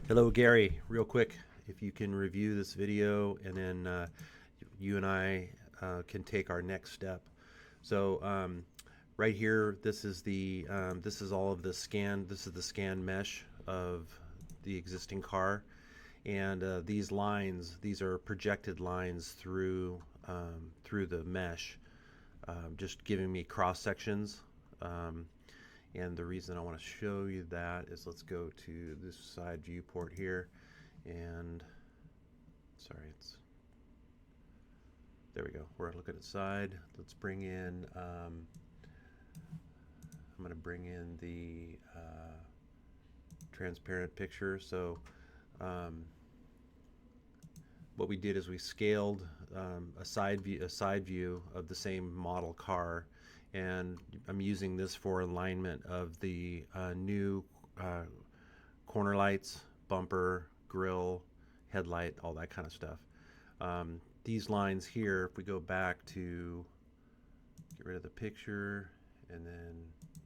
Hello, Gary. Real quick, if you can review this video, and then you and I can take our next step. So right here, this is all of the scan. This is the scan mesh of the existing car, and these are projected lines through the mesh, just giving me cross sections. Um, and the reason I want to show you that is, let's go to this side viewport here, and sorry, it's there we go. We're looking at side. Let's bring in. I'm going to bring in the transparent picture. So um, what we did is we scaled a side view of the same model car, and I'm using this for alignment of the new uh, corner lights, bumper, grill, headlight, all that kind of stuff. These lines here, if we go back to get rid of the picture and then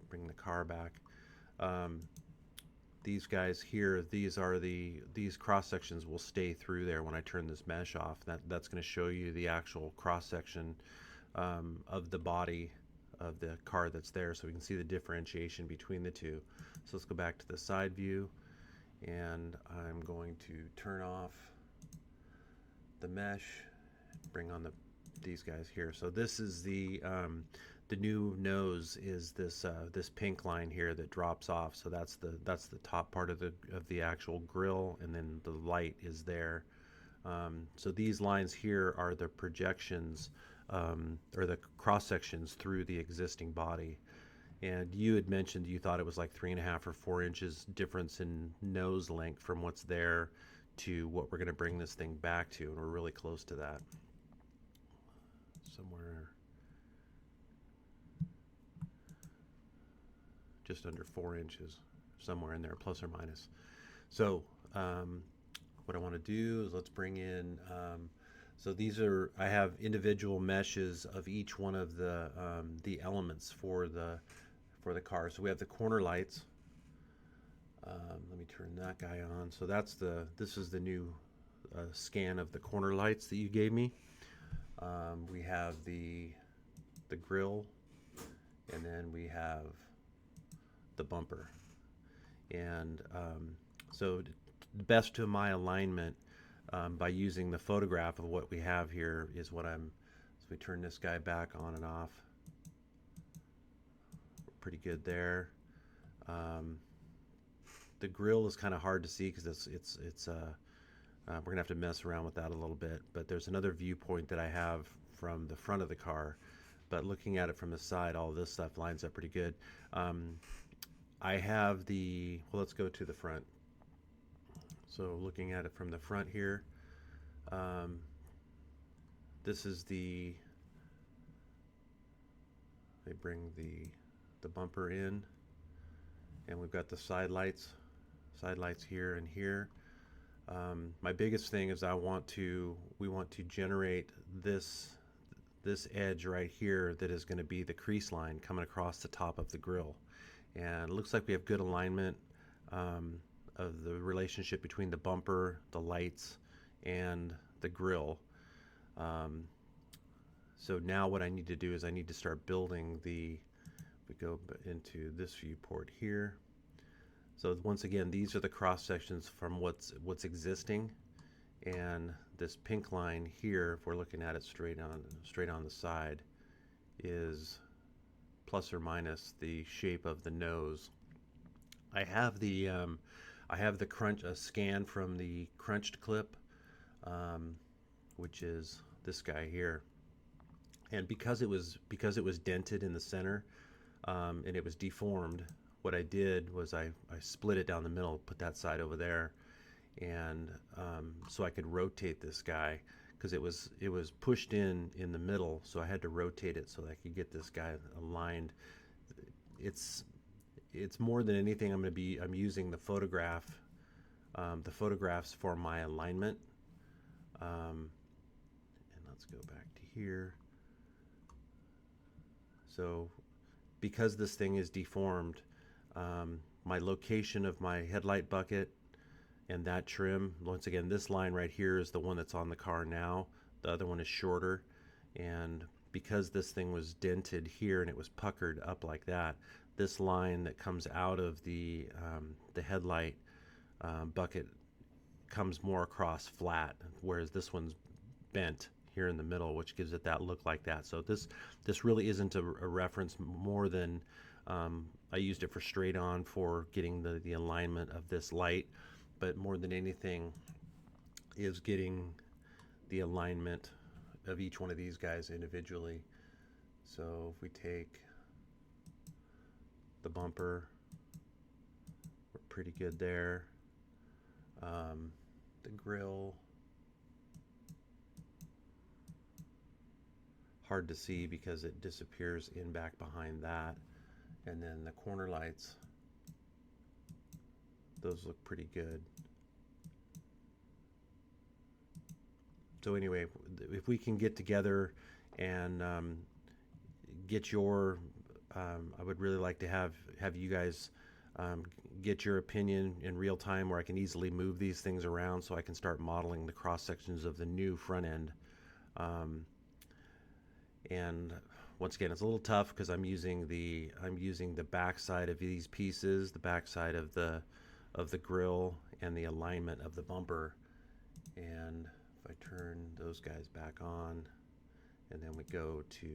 bring the car back, um, these guys here, these cross sections will stay through there when I turn this mesh off. That's going to show you the actual cross section of the body of the car that's there, so we can see the differentiation between the two. So let's go back to the side view, and I'm going to turn off the mesh, bring on these guys here. So this is the new nose is this pink line here that drops off. So that's the top part of the actual grill, and then the light is there. So these lines here are the projections, or the cross sections through the existing body. And you had mentioned you thought it was like 3.5 or 4 inches difference in nose length from what's there to what we're going to bring this thing back to, and we're really close to that. Somewhere just under 4 inches, somewhere in there, plus or minus. So what I want to do is let's bring in. So I have individual meshes of each one of the elements for the car. So we have the corner lights. Let me turn that guy on. So this is the new scan of the corner lights that you gave me. We have the grill, and then we have the bumper. And so best to my alignment, by using the photograph of what we have here, is what I'm. So we turn this guy back on and off. We're pretty good there. The grill is kind of hard to see because we're gonna have to mess around with that a little bit. But there's another viewpoint that I have from the front of the car. But looking at it from the side, all this stuff lines up pretty good. I have well, let's go to the front. So looking at it from the front here, this is they bring the bumper in, and we've got the side lights here and here. My biggest thing is we want to generate this edge right here that is going to be the crease line coming across the top of the grill. And it looks like we have good alignment of the relationship between the bumper, the lights, and the grill. So now what I need to do is I need to start building we go into this viewport here. So once again, these are the cross sections from what's existing, and this pink line here, if we're looking at it straight on the side, is plus or minus the shape of the nose. I have the crunch a scan from the crunched clip, which is this guy here, and because it was dented in the center, and it was deformed, what I did was I split it down the middle, put that side over there, and so I could rotate this guy, because it was pushed in the middle, so I had to rotate it so that I could get this guy aligned. It's more than anything, I'm using the photographs for my alignment. And let's go back to here. So because this thing is deformed, my location of my headlight bucket And that trim, once again, this line right here is the one that's on the car now. The other one is shorter, and because this thing was dented here and it was puckered up like that, this line that comes out of the headlight bucket comes more across flat, whereas this one's bent here in the middle, which gives it that look like that. So this really isn't a reference more than I used it for straight on for getting the alignment of this light, but more than anything is getting the alignment of each one of these guys individually. So if we take the bumper, we're pretty good there. The grill, hard to see because it disappears in back behind that. And then the corner lights, those look pretty good. So anyway, if we can get together and get your, I would really like to have you guys get your opinion in real time, where I can easily move these things around so I can start modeling the cross sections of the new front end. And once again, it's a little tough because I'm using the back side of these pieces, the back side of the grill, and the alignment of the bumper. And if I turn those guys back on, and then we go to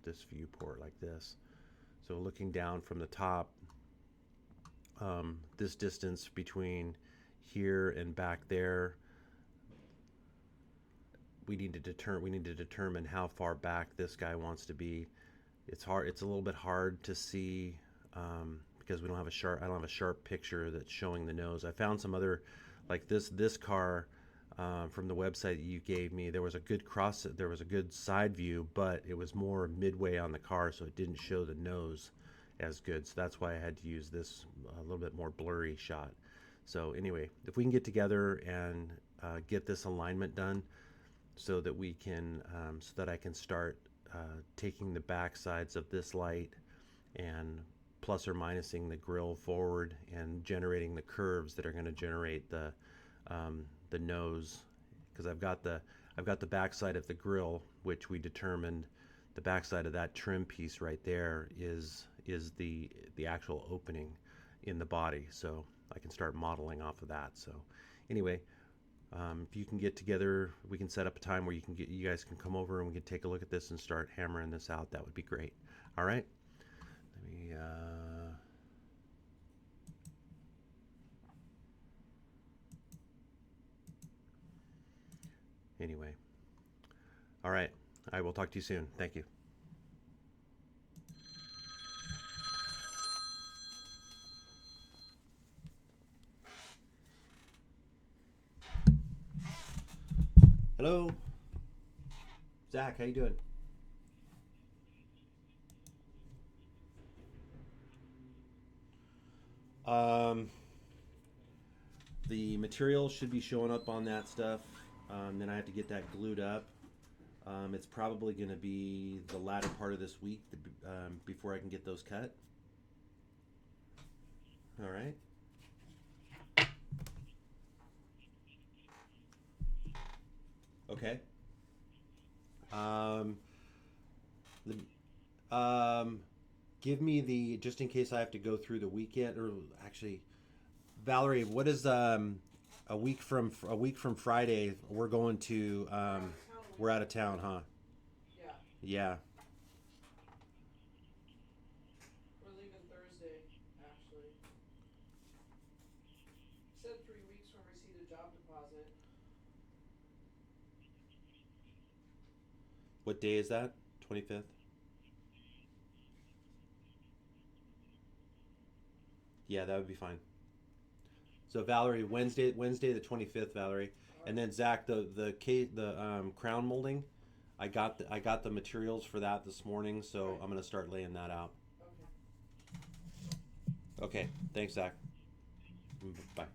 this viewport like this. So looking down from the top, this distance between here and back there, we need to determine how far back this guy wants to be. It's hard. It's a little bit hard to see because I don't have a sharp picture that's showing the nose. I found some other, like this car from the website that you gave me. There was a good side view, but it was more midway on the car, so it didn't show the nose as good. So that's why I had to use this a little bit more blurry shot. So anyway, if we can get together and get this alignment done, so that we can, so that I can start taking the back sides of this light and plus or minusing the grill forward and generating the curves that are going to generate the nose, because I've got the back side of the grill, which we determined the back side of that trim piece right there is the actual opening in the body, so I can start modeling off of that. So anyway, if you can get together, we can set up a time where you guys can come over and we can take a look at this and start hammering this out. That would be great. All right. Let me. Anyway. All right. I will talk to you soon. Thank you. Hello. Zach, how you doing? Um, the material should be showing up on that stuff. Then I have to get that glued up. It's probably going to be the latter part of this week before I can get those cut. All right. Okay. Um, the, give me just in case I have to go through the weekend, or actually, Valerie, what is a week from Friday? We're going to we're out of town, huh? Yeah, Yeah. we're leaving Thursday, actually. Said 3 weeks from receipt of job deposit. What day is that? 25th? Yeah, that would be fine. So Valerie, Wednesday the 25th, Valerie, and Alright, then Zach, the crown molding. I got the materials for that this morning, so right, I'm gonna start laying that out. okay. Okay, thanks, Zach. Bye.